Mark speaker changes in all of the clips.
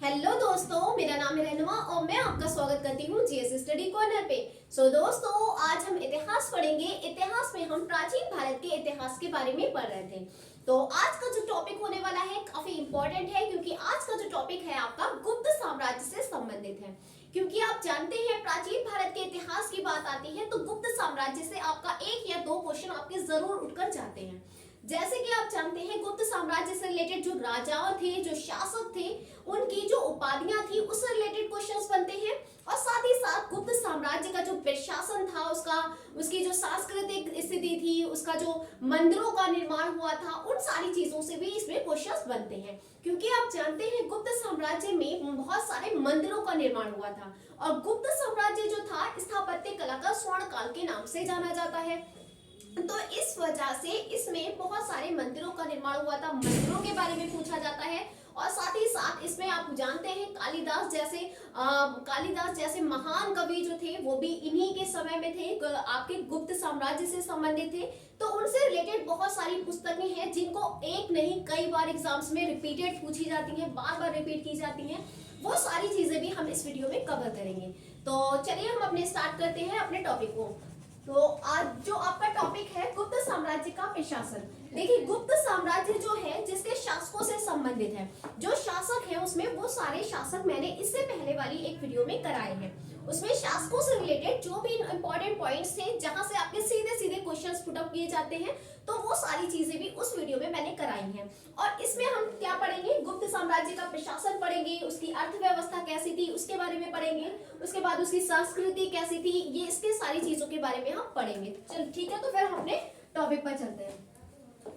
Speaker 1: Hello दोस्तों, मेरा नाम है रहनुमा और मैं आपका स्वागत करती हूँ जीएस स्टडी कॉर्नर पे। दोस्तों, आज हम इतिहास पढ़ेंगे। इतिहास में हम प्राचीन भारत के इतिहास के बारे में पढ़ रहे थे। तो आज का जो टॉपिक होने वाला है काफी इंपॉर्टेंट है, क्योंकि आज का जो टॉपिक है आपका गुप्त साम्राज्य से संबंधित है। क्योंकि आप जानते हैं प्राचीन भारत के इतिहास की बात आती है तो गुप्त साम्राज्य से आपका एक या दो क्वेश्चन आपके जरूर उठकर जाते हैं। जैसे कि आप जानते हैं गुप्त साम्राज्य से रिलेटेड जो राजाओं थे, जो शासक थे, उनकी जो उपाधियां थी उससे रिलेटेड क्वेश्चंस बनते हैं। और साथ ही साथ गुप्त साम्राज्य का जो प्रशासन था, उसकी जो सांस्कृतिक स्थिति थी, उसका जो मंदिरों का निर्माण हुआ था, उन सारी चीजों से भी इसमें क्वेश्चंस बनते हैं। क्योंकि आप जानते हैं गुप्त साम्राज्य में बहुत सारे मंदिरों का निर्माण हुआ था और गुप्त साम्राज्य जो था स्थापत्य कला का स्वर्ण काल के नाम से जाना जाता है। तो इस वजह से इसमें बहुत सारे मंदिरों का निर्माण हुआ था, मंदिरों के बारे में पूछा जाता है। और साथ ही साथ इसमें आप जानते हैं कालिदास जैसे महान कवि जो थे वो भी इन्हीं के समय में थे, आपके गुप्त साम्राज्य से संबंधित थे। तो उनसे रिलेटेड बहुत सारी पुस्तकें हैं जिनको एक नहीं कई बार एग्जाम्स में रिपीटेड पूछी जाती हैं, बार बार रिपीट की जाती हैं। वो सारी चीजें भी हम इस वीडियो में कवर करेंगे। तो चलिए हम अपने स्टार्ट करते हैं अपने टॉपिक को। तो आज जो आपका टॉपिक है गुप्त साम्राज्य का प्रशासन। देखिए, गुप्त साम्राज्य जो है जिसके शासकों से संबंधित है, जो शासक है उसमें वो सारे शासक मैंने इससे पहले वाली एक वीडियो में कराए हैं। उसमें शासकों से रिलेटेड जो भी इंपॉर्टेंट पॉइंट्स थे जहां से आपके सीधे सीधे क्वेश्चंस पुट अप किए जाते हैं, तो वो सारी चीजें भी उस वीडियो में मैंने कराई हैं। और इसमें हम क्या पढ़ेंगे, गुप्त साम्राज्य का प्रशासन पढ़ेंगे, उसकी अर्थव्यवस्था कैसी थी उसके बारे में पढ़ेंगे, उसके बाद उसकी संस्कृति कैसी थी, ये इसके सारी चीजों के बारे में हम पढ़ेंगे। चल ठीक है, तो फिर हम अपने टॉपिक पर चलते हैं।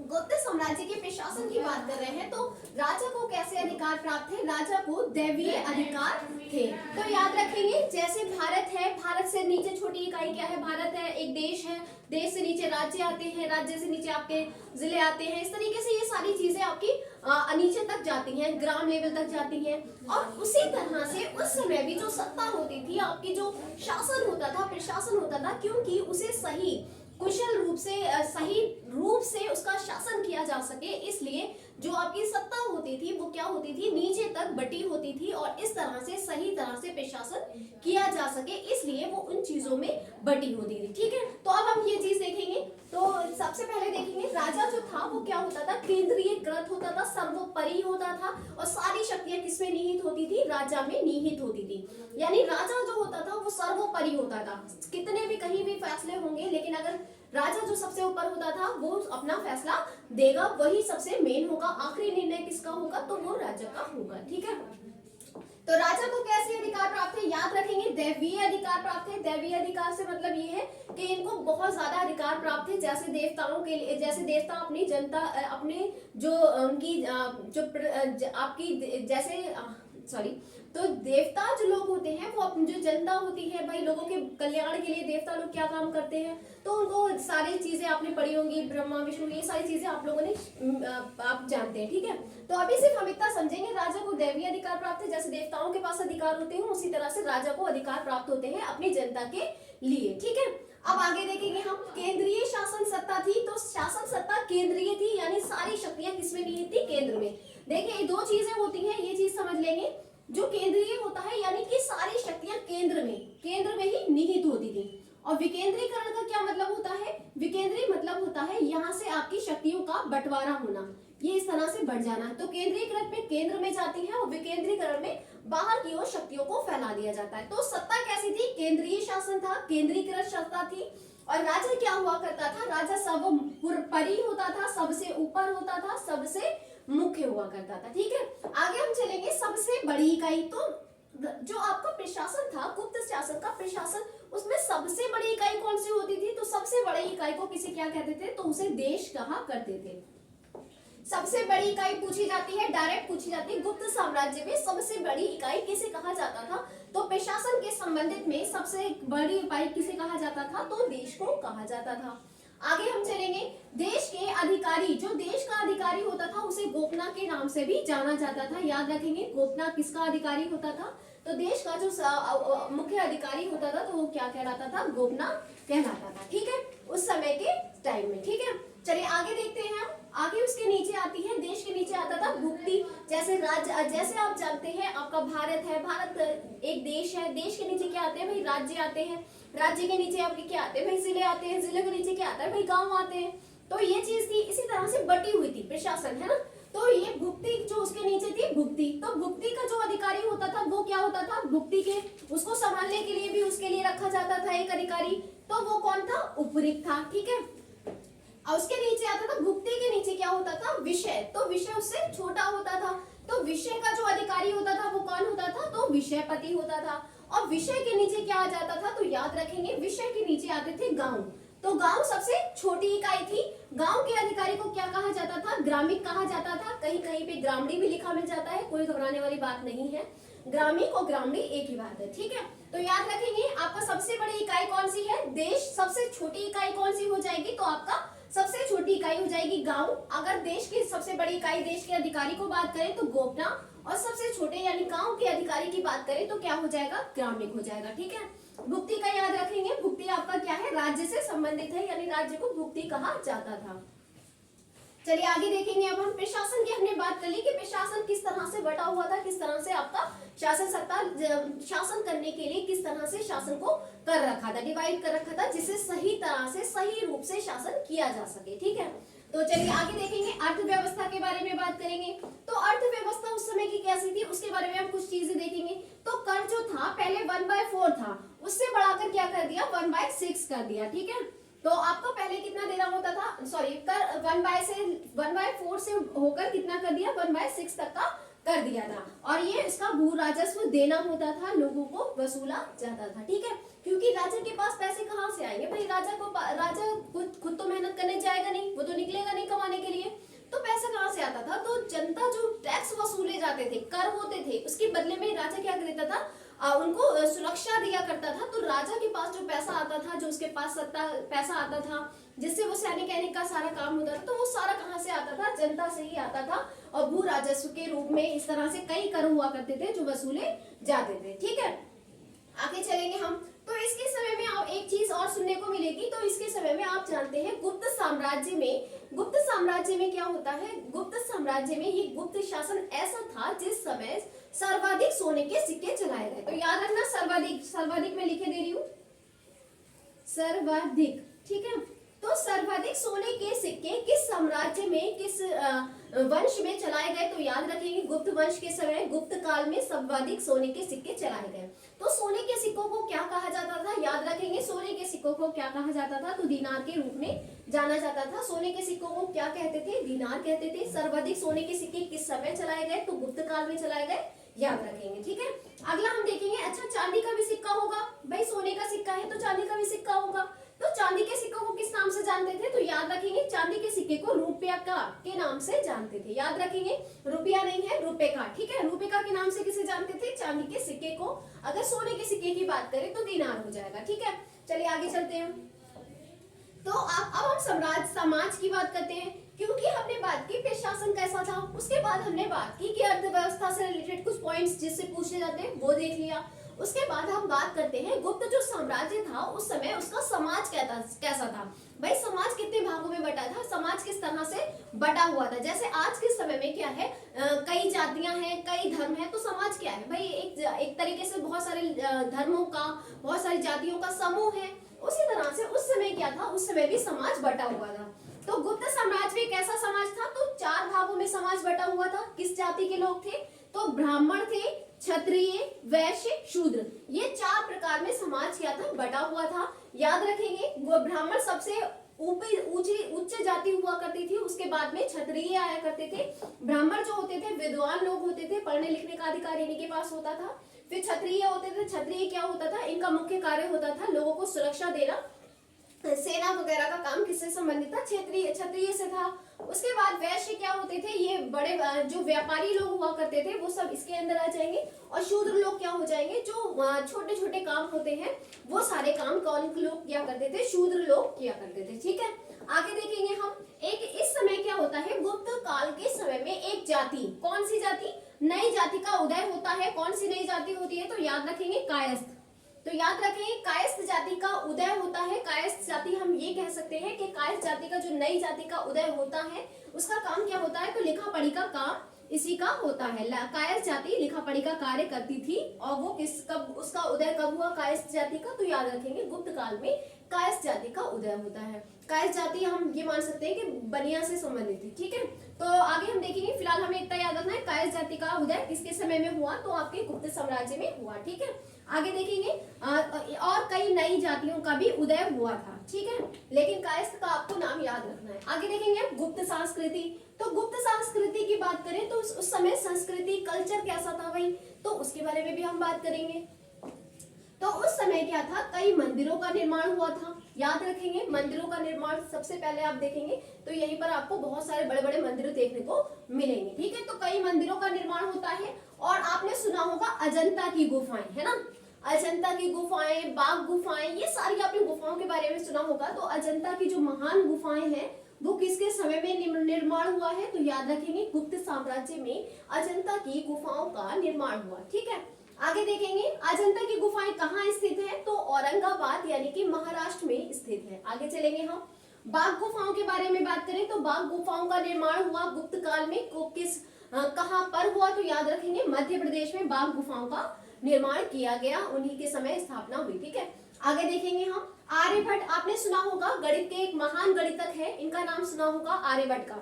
Speaker 1: गुप्त साम्राज्य के प्रशासन की बात कर रहे हैं तो राजा को कैसे अधिकार प्राप्त थे? राजा को दैवीय अधिकार थे। तो याद रखेंगे, जैसे भारत है, भारत से नीचे छोटी इकाई क्या है? भारत है, एक देश है, देश से नीचे राज्य आते हैं, राज्य से नीचे आपके जिले आते हैं। इस तरीके से ये सारी चीजें आपकी नीचे तक जाती हैं, ग्राम लेवल तक जाती हैं। और उसी तरह से उस समय भी जो सत्ता होती थी, आपकी जो शासन होता था, प्रशासन होता था, क्योंकि उसे सही कुशल रूप से सही रूप से उसका शासन किया जा सके, इसलिए जो आपकी सत्ता होती थी वो क्या होती थी? नीचे तक बटी होती थी और इस तरह से सही तरह से प्रशासन किया जा सके, इसलिए वो उन चीजों में बटी होती थी। ठीक है, तो अब हम ये चीज देखेंगे। तो सबसे पहले देखेंगे राजा जो था वो क्या होता था? केंद्रीयकृत होता था, सर्वोपरि होता था और सारी शक्तियां किसमें निहित होती थी? राजा में निहित होती थी। यानी राजा जो होता था वो सर्वोपरि होता था। कितने भी कहीं भी फैसले होंगे, लेकिन अगर राजा जो सबसे ऊपर होता था वो अपना फैसला देगा, वही सबसे मेन होगा। आखिरी निर्णय किसका होगा? तो वो राजा का होगा। ठीक है, तो राजा को कैसे अधिकार प्राप्त है? याद रखेंगे, दैवीय अधिकार प्राप्त है। दैवीय अधिकार से मतलब ये है कि इनको बहुत ज्यादा अधिकार प्राप्त है। जैसे देवताओं के लिए, जैसे देवता अपनी जनता, अपने जो उनकी आपकी जैसे सॉरी, तो देवता जो लोग होते हैं वो जो जनता होती है, भाई लोगों के कल्याण के लिए देवता लोग क्या काम करते हैं, तो उनको सारी चीजें आपने पढ़ी होंगी, ब्रह्मा विष्णु, ये सारी चीजें आप लोगों ने आप जानते हैं। ठीक है, तो अभी सिर्फ हम इतना समझेंगे, राजा को दैवीय अधिकार प्राप्त है। जैसे देवताओं के पास अधिकार होते हैं उसी तरह से राजा को अधिकार प्राप्त होते हैं अपनी जनता के लिए। ठीक है, अब आगे देखेंगे हम। केंद्रीय शासन सत्ता थी, तो शासन सत्ता केंद्रीय थी, यानी सारी शक्तियां किसमें निहित थी? केंद्र में। देखिए, दो चीजें होती हैं, ये चीज समझ लेंगे। जो केंद्रीय होता है यानी कि सारी शक्तियां केंद्र में ही निहित होती थी। और विकेंद्रीकरण का क्या मतलब होता है? विकेंद्री मतलब होता है यहाँ से आपकी शक्तियों का बंटवारा होना, ये इस तरह से बढ़ जाना। तो केंद्रीकरण में केंद्र में जाती है और विकेंद्रीकरण में बाहर की ओर शक्तियों को फैला दिया जाता है। तो सत्ता कैसी थी? केंद्रीय शासन था, केंद्रीकृत सत्ता थी। और राजा क्या हुआ करता था? राजा सर्वोपरि होता था, सबसे ऊपर होता था, सबसे मुख्य हुआ करता था। ठीक है, आगे हम चलेंगे। सबसे बड़ी इकाई, तो जो आपका प्रशासन था, गुप्त शासन का प्रशासन, उसमें सबसे बड़ी इकाई कौन सी होती थी? तो सबसे बड़ी इकाई को किसे क्या कहते थे? तो उसे देश कहा करते थे। सबसे बड़ी इकाई पूछी जाती है, डायरेक्ट पूछी जाती है, गुप्त साम्राज्य में सबसे बड़ी इकाई किसे कहा जाता था? तो प्रशासन के संबंधित में सबसे बड़ी इकाई किसे कहा जाता था? तो देश को कहा जाता था। आगे हम चलेंगे। देश के अधिकारी, जो देश का अधिकारी होता था उसे गोपना के नाम से भी जाना जाता था। याद रखेंगे, गोपना किसका अधिकारी होता था? तो देश का जो मुख्य अधिकारी होता था तो वो क्या कहलाता था? गोपना कहलाता था। ठीक है, उस समय के टाइम में। ठीक है, चलिए आगे देखते हैं हम। आगे उसके नीचे आती है, देश के नीचे आता था भुक्ति। जैसे राज्य, जैसे आप जानते हैं आपका भारत है, भारत एक देश है, देश के नीचे क्या आते हैं भाई? राज्य आते हैं। राज्य के नीचे आपके क्या आते हैं भाई? जिले आते हैं। जिले के नीचे क्या आता है भाई? गांव आते हैं। तो ये चीज थी, इसी तरह से बटी हुई थी प्रशासन, है ना। तो ये भुक्ति जो उसके नीचे थी भुक्ति, तो भुक्ति का जो अधिकारी होता था वो क्या होता था? भुक्ति के उसको संभालने के लिए भी उसके लिए रखा जाता था एक अधिकारी, तो वो कौन था? उपरीत था। ठीक है, और उसके नीचे आता था, भुक्ति के नीचे क्या होता था? विषय, तो विषय उससे छोटा होता था। तो विषय का जो अधिकारी होता था वो कौन होता था? तो विषयपति होता था। और विषय के नीचे क्या आ जाता था? तो याद रखेंगे, विषय के नीचे आते थे गांव। तो गांव सबसे छोटी इकाई थी। गांव के अधिकारी को क्या कहा जाता था? ग्रामीण कहा जाता था। कहीं कहीं पे ग्रामीण भी लिखा मिल जाता है, कोई घबराने वाली बात नहीं है। ग्रामीण और ग्रामीण एक ही बात है। ठीक है, तो याद रखेंगे आपका सबसे बड़ी इकाई कौन सी है? देश। सबसे छोटी इकाई कौन सी हो जाएगी? तो आपका सबसे छोटी इकाई हो जाएगी गांव। अगर देश की सबसे बड़ी इकाई, देश के अधिकारी को बात करें तो गोपना, और सबसे छोटे यानी गांव के अधिकारी की बात करें तो क्या हो जाएगा? ग्रामीण हो जाएगा। ठीक है, भुक्ति का याद रखेंगे, भुक्ति आपका क्या है? राज्य से संबंधित है, यानी राज्य को भुक्ति कहा जाता था। चलिए आगे देखेंगे। अब हम प्रशासन की हमने बात कर ली कि प्रशासन किस तरह से बटा हुआ था, किस तरह से आपका शासन सत्ता शासन करने के लिए किस तरह से शासन को कर रखा था, डिवाइड कर रखा था, जिससे सही तरह से सही रूप से शासन किया जा सके। ठीक है, तो चलिए आगे देखेंगे, अर्थव्यवस्था के बारे में बात करेंगे। तो अर्थव्यवस्था उस समय की कैसी थी उसके बारे में हम कुछ चीजें देखेंगे। तो कर जो था पहले 1/4 था, उससे बढ़ाकर क्या कर दिया? 1/6 कर दिया। ठीक है, तो आपको पहले कितना देना होता था? सॉरी, कर 1/4 से होकर कितना कर दिया? 1/6 तक का कर दिया था। और ये इसका भू राजस्व देना होता था, लोगों को वसूला जाता था। ठीक है, क्योंकि राजा के पास पैसे कहाँ से आएंगे भाई? राजा खुद तो मेहनत करने जाएगा नहीं, वो तो निकलेगा नहीं कमाने के लिए, तो पैसा कहाँ से आता था? तो जनता जो टैक्स वसूले जाते थे, कर होते थे, उसके बदले में राजा क्या करता था? उनको सुरक्षा दिया करता था। तो राजा के पास जो पैसा आता था, जो उसके पास पैसा आता था, जिससे वो सैनिक वैनिक का सारा काम होता था, तो वो सारा कहाँ से आता था? जनता से ही आता था। और भू राजस्व के रूप में इस तरह से कई कर हुआ करते थे जो वसूले जाते थे। ठीक है, आगे चलेंगे हम। तो इसके समय में आप एक चीज और सुनने को मिलेगी। तो इसके समय में आप जानते हैं गुप्त साम्राज्य में क्या होता है? गुप्त साम्राज्य में ये गुप्त शासन ऐसा था जिस समय सर्वाधिक सोने के सिक्के चलाए गए। तो याद रखना, सर्वाधिक मैं लिखे दे रही हूँ, सर्वाधिक। ठीक है, तो सर्वाधिक सोने के सिक्के किस साम्राज्य में, किस वंश में चलाए गए? तो याद रखेंगे, गुप्त वंश के समय, गुप्त काल में सर्वाधिक सोने के सिक्के चलाए गए। तो सोने के सिक्कों को क्या कहा जाता था? याद रखेंगे, सोने के सिक्कों को क्या कहा जाता था? तो दीनार के रूप में जाना जाता था। सोने के सिक्कों को क्या कहते थे? दीनार कहते थे। सर्वाधिक सोने के सिक्के किस समय चलाए गए? तो गुप्त काल में चलाए गए, याद रखेंगे। ठीक है, अगला हम देखेंगे, अच्छा चांदी का भी सिक्का होगा भाई, सोने का सिक्का है तो चांदी का भी सिक्का होगा। तो चांदी के सिक्कों को किस नाम से जानते थे? तो याद रखेंगे, चांदी के सिक्के को रुपया का के नाम से जानते थे। याद रखेंगे, रुपया नहीं है, रुपए का। ठीक है, रुपए का के नाम से किसे जानते थे? चांदी के सिक्के को। अगर सोने के सिक्के की बात करें तो दीनार हो जाएगा। ठीक है, चलिए आगे चलते हैं। तो अब हम समाज की बात करते हैं, क्योंकि हमने बात की प्रशासन कैसा था, उसके बाद हमने बात की कि अर्थव्यवस्था से रिलेटेड कुछ पॉइंट्स जिससे पूछे जाते हैं वो देख लिया। उसके बाद हम बात करते हैं गुप्त जो साम्राज्य था उस समय उसका समाज कैसा था। भाई समाज कितने भागों में बटा था, समाज किस तरह से बटा हुआ था। जैसे आज के समय में क्या है, कई जातियां हैं, कई धर्म है, तो समाज क्या है भाई? एक तरीके से बहुत सारे धर्मों का, बहुत सारी जातियों का समूह है। उसी तरह से उस समय क्या था? उस समय भी समाज बटा हुआ था। तो गुप्त साम्राज्य में कैसा समाज था? तो 4 भागों में समाज बटा हुआ था। किस जाति के लोग थे? तो ब्राह्मण थे, क्षत्रिय, वैश्य, शूद्र। ये 4 प्रकार में समाज क्या था? बटा हुआ था। याद रखेंगे, ब्राह्मण सबसे उच्च जाति हुआ करती थी, उसके बाद में क्षत्रिय आया करते थे। ब्राह्मण जो होते थे विद्वान लोग होते थे, पढ़ने लिखने का अधिकार इन्हीं के पास होता था। फिर क्षत्रिय होते थे, क्षत्रिय क्या होता था? इनका मुख्य कार्य होता था लोगों को सुरक्षा देना। सेना वगैरह का काम किससे संबंधित था? क्षत्रिय से था। उसके बाद वैश्य क्या होते थे? ये बड़े जो व्यापारी लोग हुआ करते थे वो सब इसके अंदर आ जाएंगे। और शूद्र लोग क्या हो जाएंगे? जो छोटे छोटे काम होते हैं वो सारे काम कौन लोग किया करते थे? शूद्र लोग किया करते थे। ठीक है, आगे देखेंगे हम एक इस समय क्या होता है, गुप्त काल के समय में एक जाति, कौन सी जाति, नई जाति का उदय होता है। कौन सी नई जाति होती है, तो याद रखेंगे कायस्थ। तो याद रखेंगे कायस्थ जाति का उदय होता है। कायस्थ जाति हम ये कह सकते हैं कि कायस्थ जाति का जो नई जाति का उदय होता है उसका काम क्या होता है, तो लिखा पढ़ी का काम इसी का होता है। कायस्थ जाति लिखा पढ़ी का कार्य करती थी और वो कब उसका उदय कब हुआ कायस्थ जाति का, तो याद रखेंगे गुप्त काल में कायस्थ जाति का उदय होता है। कायस्थ जाति हम ये मान सकते हैं कि बनिया से संबंधित थी, ठीक है। तो आगे हम देखेंगे, फिलहाल हमें इतना याद रखना है कायस्थ जाति का उदय किसके समय में हुआ, तो आपके गुप्त साम्राज्य में हुआ, ठीक है। आगे देखेंगे और कई नई जातियों का भी उदय हुआ था, ठीक है, लेकिन कायस्थ का आपको नाम याद रखना है। आगे देखेंगे गुप्त संस्कृति। तो गुप्त संस्कृति की बात करें तो उस समय संस्कृति कल्चर कैसा था भाई, तो उसके बारे में भी हम बात करेंगे। तो उस समय क्या था, कई मंदिरों का निर्माण हुआ था। याद रखेंगे मंदिरों का निर्माण सबसे पहले आप देखेंगे तो यहीं पर आपको बहुत सारे बड़े बड़े मंदिर देखने को मिलेंगे, ठीक है। तो कई मंदिरों का निर्माण होता है और आपने सुना होगा अजंता की गुफाएं, है ना, अजंता की गुफाएं, बाघ गुफाएं, ये सारी आपने गुफाओं के बारे में सुना होगा। तो अजंता की जो महान गुफाएं हैं वो किसके समय में निर्माण हुआ है, तो याद रखेंगे गुप्त साम्राज्य में अजंता की गुफाओं का निर्माण हुआ, ठीक है। आगे देखेंगे अजंता की गुफाएं कहाँ स्थित है, तो औरंगाबाद यानी कि महाराष्ट्र में स्थित है। आगे चलेंगे हम बाघ गुफाओं के बारे में बात करें तो बाघ गुफाओं का निर्माण हुआ गुप्त काल में, कहाँ पर हुआ, तो याद रखेंगे मध्य प्रदेश में बाघ गुफाओं का निर्माण किया गया, उन्हीं के समय स्थापना हुई, ठीक है। आगे देखेंगे हम आर्यभट्ट, आपने सुना होगा गणित के एक महान गणितज्ञ है, इनका नाम सुना होगा आर्यभट्ट का।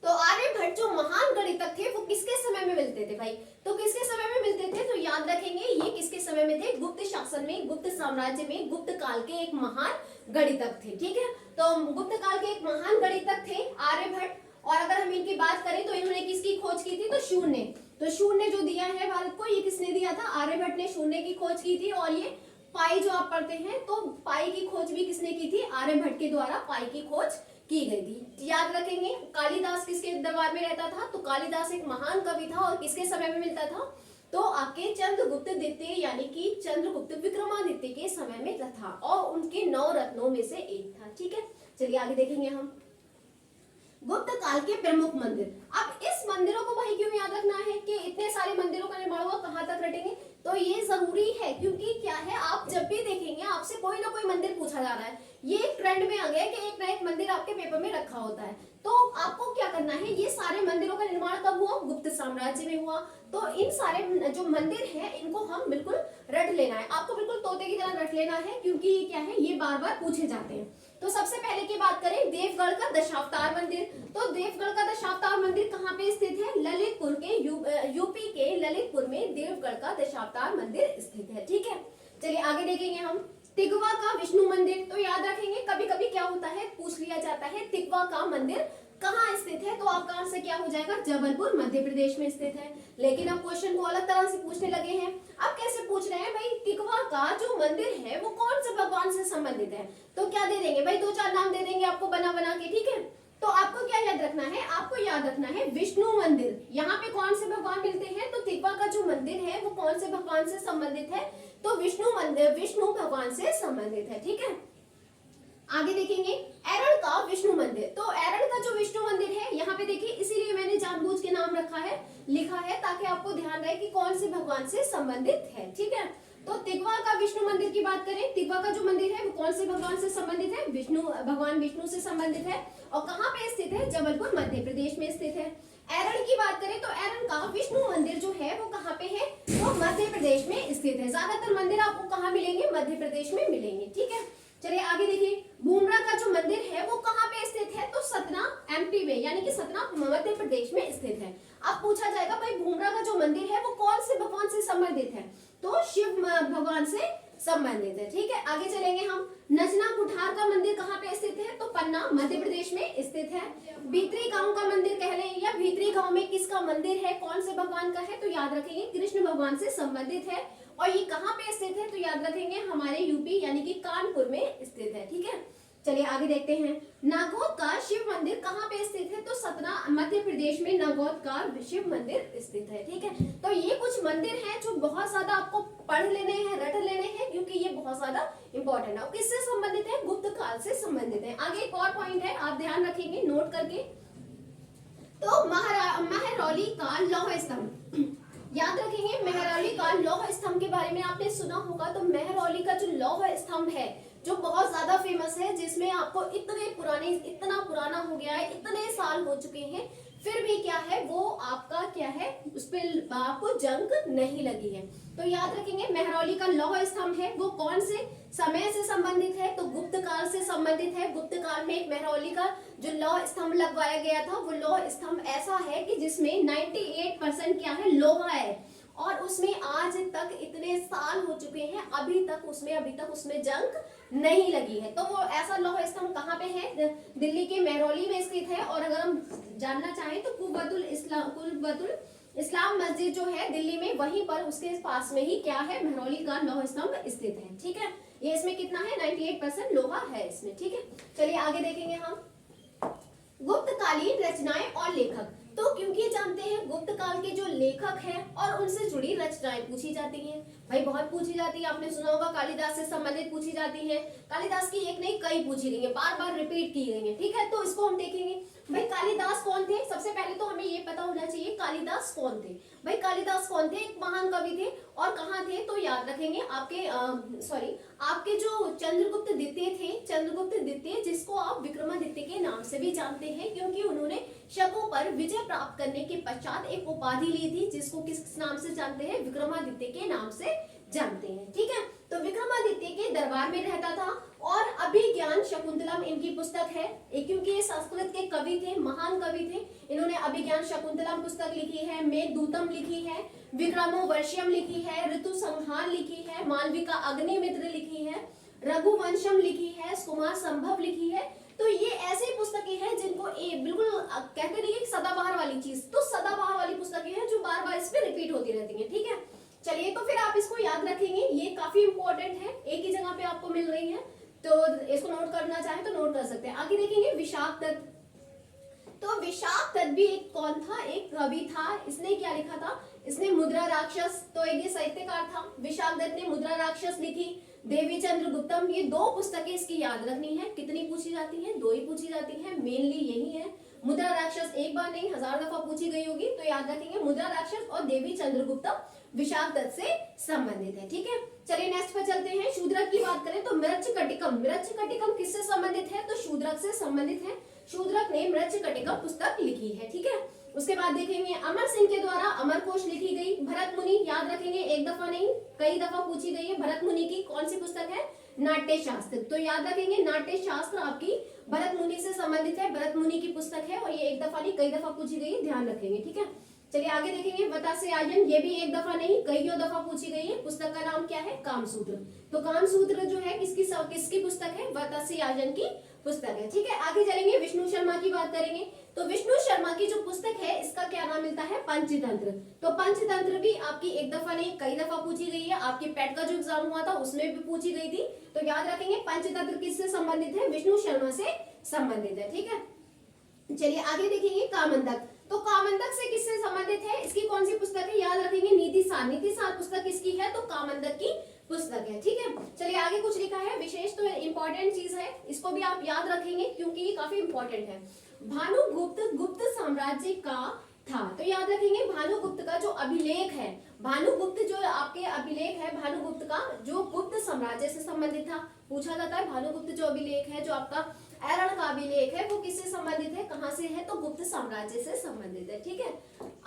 Speaker 1: तो आर्यभट्ट जो महान गणितज्ञ थे वो किसके समय में मिलते थे भाई, तो किसके समय में मिलते थे, तो याद रखेंगे ये किसके समय में थे, गुप्त शासन में, गुप्त साम्राज्य में गुप्त काल के एक महान गणितज्ञ थे, ठीक है। तो गुप्त काल के एक महान गणितज्ञ थे आर्यभट्ट। और अगर हम इनकी बात करें तो इन्होंने किसकी खोज की थी, तो शून्य। तो शून्य जो दिया है भारत को, ये किसने दिया था, आर्यभट्ट ने शून्य की खोज की थी। और ये पाई जो आप पढ़ते हैं तो पाई की खोज भी किसने की थी, आर्यभट्ट के द्वारा पाई की खोज की गई थी। याद रखेंगे कालिदास किसके दरबार में रहता था, तो कालिदास एक महान कवि था और किसके समय में मिलता था, तो आपके चंद्रगुप्त द्वितीय यानी कि चंद्रगुप्त विक्रमादित्य के समय में था और उनके 9 रत्नों में से एक था, ठीक है। चलिए आगे देखेंगे हम गुप्त काल के प्रमुख मंदिर। अब इस मंदिरों को भाई क्यों याद रखना है कि इतने सारे मंदिरों का निर्माण हुआ, कहाँ तक रटेंगे, तो ये जरूरी है क्योंकि क्या है, आप जब भी देखेंगे आपसे कोई ना कोई मंदिर पूछा जा रहा है। ये एक ट्रेंड में आ गया है कि एक ना एक मंदिर आपके पेपर में रखा होता है। तो आपको क्या करना है, ये सारे मंदिरों का निर्माण कब हुआ, गुप्त साम्राज्य में हुआ। तो इन सारे जो मंदिर हैं इनको हम बिल्कुल रट लेना है, आपको बिल्कुल तोते की तरह रट लेना है क्योंकि ये क्या है, ये बार बार पूछे जाते हैं। तो सबसे पहले की बात करें देवगढ़ का दशावतार मंदिर। तो देवगढ़ का दशावतार मंदिर कहाँ पे स्थित है, ललितपुर के यूपी के ललितपुर में देवगढ़ का दशावतार मंदिर स्थित है, ठीक है। चलिए आगे देखेंगे हम तिगवा का विष्णु मंदिर। तो याद रखेंगे कभी कभी क्या होता है, पूछ लिया जाता है तिगवा का मंदिर कहाँ स्थित है, तो आपका आंसर क्या हो जाएगा, जबलपुर मध्य प्रदेश में स्थित है। लेकिन अब क्वेश्चन को अलग तरह से पूछने लगे हैं। अब कैसे पूछ रहे हैं भाई, तिगवा का जो मंदिर है वो कौन से भगवान से संबंधित है, तो क्या दे देंगे भाई, 2-4 नाम दे देंगे आपको बना बना के, ठीक है। तो आपको क्या याद रखना है, आपको याद रखना है विष्णु मंदिर। यहाँ पे कौन से भगवान मिलते हैं, तो तिगवा का जो मंदिर है वो कौन से भगवान से संबंधित है, तो विष्णु मंदिर विष्णु भगवान से संबंधित है, ठीक है। आगे देखेंगे एरण का विष्णु मंदिर। तो एरण का जो विष्णु मंदिर है यहाँ पे देखिए, इसीलिए मैंने जानबूझ के नाम रखा है, लिखा है ताकि आपको ध्यान रहे कि कौन से भगवान से संबंधित है, ठीक है। तो तिगवा का विष्णु मंदिर की बात करें, तिगवा का जो मंदिर है वो कौन से भगवान से संबंधित है, विष्णु भगवान विष्णु से संबंधित है। और कहाँ पे स्थित है, जबलपुर मध्य प्रदेश में स्थित है। एरण की बात करें तो एरण का विष्णु मंदिर जो है वो कहाँ पे है, वो मध्य प्रदेश में स्थित है। ज्यादातर मंदिर आपको कहाँ मिलेंगे, मध्य प्रदेश में मिलेंगे, ठीक है। चलिए आगे देखिए भूमरा का जो मंदिर है वो कहाँ पे स्थित है, तो सतना एमपी में यानी कि सतना मध्य प्रदेश में स्थित है। अब पूछा जाएगा भाई भूमरा का जो मंदिर है वो कौन से भगवान से संबंधित है, तो शिव भगवान से संबंधित है, ठीक है। आगे चलेंगे हम नजना कुठार का मंदिर कहाँ पे स्थित है, तो पन्ना मध्य प्रदेश में स्थित है। भीतरी गांव का मंदिर कह लें या भीतरी गांव में किसका मंदिर है, कौन से भगवान का है, तो याद रखेंगे कृष्ण भगवान से संबंधित है। और ये कहाँ पे स्थित है, तो याद रखेंगे हमारे यूपी यानी कि कानपुर में स्थित है, ठीक है। चलिए आगे देखते हैं नागौद का शिव मंदिर कहाँ पे स्थित है, तो सतना मध्य प्रदेश में नागौद का शिव मंदिर स्थित है, ठीक है। तो ये कुछ कुछ मंदिर हैं जो बहुत ज्यादा आपको पढ़ लेने हैं, रट लेने हैं, क्योंकि ये बहुत ज्यादा इंपॉर्टेंट है। किससे संबंधित है? गुप्त काल से संबंधित है। आगे एक और पॉइंट है, आप ध्यान रखेंगे नोट करके। तो महरौली का लौह स्तंभ, याद रखेंगे महरौली का लौह स्तंभ के बारे में आपने सुना होगा। तो महरौली का जो लौह स्तंभ है जो बहुत ज्यादा फेमस है, जिसमें आपको इतना पुराना हो गया है, इतने साल हो चुके हैं, फिर भी क्या है वो आपका क्या है, उस पर आपको जंग नहीं लगी है। तो याद रखेंगे महरौली का लौह स्तंभ है वो कौन से समय से संबंधित है? तो गुप्त काल से संबंधित है। गुप्त काल में एक महरौली का जो लौह स्तंभ लगवाया गया था, वो लौह स्तंभ ऐसा है कि जिसमें 98% क्या है, लोहा है, और उसमें आज तक इतने साल हो चुके हैं, अभी तक उसमें जंग नहीं लगी है। तो वो ऐसा लौह स्तंभ कहाँ पे है? दिल्ली के महरौली में स्थित है। और अगर हम जानना चाहें तो कुव्वतुल इस्लाम मस्जिद जो है दिल्ली में, वहीं पर उसके पास में ही क्या है, महरौली का लौह स्तंभ स्थित है। ठीक है, ये इसमें कितना है, 98% लोहा है इसमें। ठीक है, चलिए आगे देखेंगे हम गुप्तकालीन रचनाएं और लेखक। तो क्योंकि जानते हैं गुप्त काल के जो लेखक हैं और उनसे जुड़ी रचनाएं पूछी जाती हैं, भाई बहुत पूछी जाती है। आपने सुना होगा कालिदास से संबंधित पूछी जाती है। कालिदास की एक नहीं कई पूछी गई है, बार बार रिपीट की गई है। ठीक है, तो इसको हम देखेंगे। भाई कालिदास कौन थे? सबसे पहले तो हमें ये पता होना चाहिए कालिदास कौन थे। भाई कालिदास कौन थे? एक महान कवि थे। और कहाँ थे? तो याद रखेंगे आपके जो चंद्रगुप्त द्वितीय थे, चंद्रगुप्त द्वितीय, जिसको आप विक्रमादित्य के नाम से भी जानते हैं, क्योंकि उन्होंने शकों पर विजय प्राप्त करने के पश्चात एक उपाधि ली थी, जिसको किस नाम से जानते हैं? विक्रमादित्य के नाम से जानते हैं। ठीक है, तो विक्रमादित्य के दरबार में रहता था। और अभिज्ञान शकुंतलम इनकी पुस्तक है, क्योंकि ये संस्कृत के कवि थे, महान कवि थे। इन्होंने अभिज्ञान शकुंतलम पुस्तक लिखी है, मेघदूतम लिखी है, विक्रमोर्वशीयम लिखी है, ऋतु संहार लिखी है, मालविका अग्निमित्र लिखी है, रघुवंशम लिखी है, कुमार संभव लिखी है। तो ये ऐसी पुस्तकें हैं जिनको बिल्कुल कहते नहीं है सदाबहार वाली चीज, तो सदाबहार वाली पुस्तकें हैं जो बार बार इस पे रिपीट होती रहती हैं। ठीक है, चलिए तो फिर आप इसको याद रखेंगे, ये काफी इंपॉर्टेंट है, एक ही जगह पे आपको मिल रही है, तो इसको नोट करना चाहे तो नोट कर सकते हैं। आगे देखेंगे विशाख दत्त। तो विशाख दत्त भी एक कौन था? एक कवि था। इसने क्या लिखा था? इसने मुद्रा राक्षस, तो एक ये साहित्यकार था। विशाख दत्त ने मुद्रा राक्षस लिखी, देवी चंद्रगुप्तम, ये दो पुस्तकें इसकी याद रखनी है। कितनी पूछी जाती हैं? दो ही पूछी जाती हैं, मेनली यही है। मुद्रा राक्षस एक बार नहीं 1000 दफा पूछी गई होगी, तो याद रखेंगे मुद्रा राक्षस और देवी चंद्रगुप्तम विशाख दत्त से संबंधित है। ठीक है, चलिए नेक्स्ट पर चलते हैं। शूद्रक की बात करें तो मृच्छकटिकम किससे संबंधित है? तो शूद्रक से संबंधित है। शूद्रक ने मृच्छकटिकम पुस्तक लिखी है। ठीक है, उसके बाद देखेंगे अमर सिंह के द्वारा अमरकोश लिखी गई। भरत मुनि, याद रखेंगे एक दफा नहीं कई दफा पूछी गई है। भरत मुनि की कौन सी पुस्तक है? नाट्य शास्त्र। तो याद रखेंगे नाट्य शास्त्र आपकी भरत मुनि से संबंधित है, भरत मुनि की पुस्तक है, और ये एक दफा नहीं कई दफा पूछी गई है, ध्यान रखेंगे। ठीक है, चलिए आगे देखेंगे वतासे आयन, ये भी एक दफा नहीं कईयों दफा पूछी गई है। पुस्तक का नाम क्या है? कामसूत्र। तो कामसूत्र जो है किसकी पुस्तक है? वतासे आयन की पुस्तक है। ठीक है, आगे चलेंगे विष्णु शर्मा की बात करेंगे। तो विष्णु शर्मा की जो पुस्तक है इसका क्या नाम मिलता है? पंचतंत्र। तो पंचतंत्र भी आपकी एक दफा नहीं कई दफा पूछी गई है। आपके पेट का जो एग्जाम हुआ था उसमें भी पूछी गई थी। तो याद रखेंगे पंचतंत्र किससे संबंधित है? विष्णु शर्मा से संबंधित है। ठीक है, चलिए आगे देखेंगे कामंदक। तो कामंदक से किससे संबंधित है? इसकी कौन सी पुस्तक है? याद रखेंगे नीतिसार पुस्तक किसकी है? तो कामंदक की पुस्तक है। ठीक है, चलिए आगे कुछ लिखा है विशेष, तो इंपॉर्टेंट चीज है, इसको भी आप याद रखेंगे क्योंकि ये काफी इंपॉर्टेंट है। भानुगुप्त गुप्त साम्राज्य का था। तो याद रखेंगे भानुगुप्त का जो अभिलेख है, भानुगुप्त जो आपके अभिलेख है, भानुगुप्त का जो गुप्त साम्राज्य से संबंधित था, पूछा जाता है भानुगुप्त जो अभिलेख है, जो आपका एरण का अभिलेख है, वो किससे संबंधित है? कहां से है? तो गुप्त साम्राज्य से संबंधित है। ठीक है,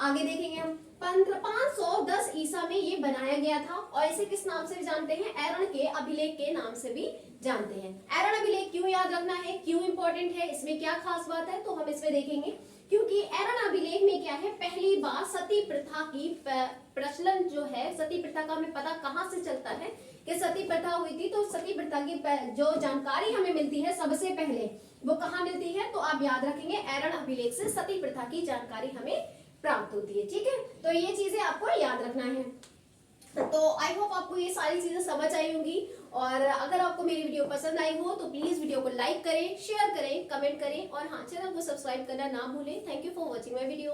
Speaker 1: आगे देखेंगे हम 510 ईसा में ये बनाया गया था, और इसे किस नाम से जानते हैं? एरण के अभिलेख के नाम से भी जानते हैं। एरण अभिलेख क्यों याद रखना है, क्यों इंपॉर्टेंट है, इसमें क्या खास बात है, तो हम इसमें देखेंगे। क्योंकि एरण अभिलेख में क्या है, पहली बार सती प्रथा की प्रचलन जो है, सती प्रथा का हमें पता कहां से चलता है कि सती प्रथा हुई थी। तो सती प्रथा की जो जानकारी हमें मिलती है सबसे पहले वो कहाँ मिलती है? तो आप याद रखेंगे एरण अभिलेख से सती प्रथा की जानकारी हमें प्राप्त होती है। ठीक है, तो ये चीजें आपको याद रखना है। तो आई होप आपको ये सारी चीजें समझ आई होंगी, और अगर आपको मेरी वीडियो पसंद आई हो तो प्लीज वीडियो को लाइक करें, शेयर करें, कमेंट करें, और हाँ चैनल को सब्सक्राइब करना ना भूलें। Thank you for watching my video.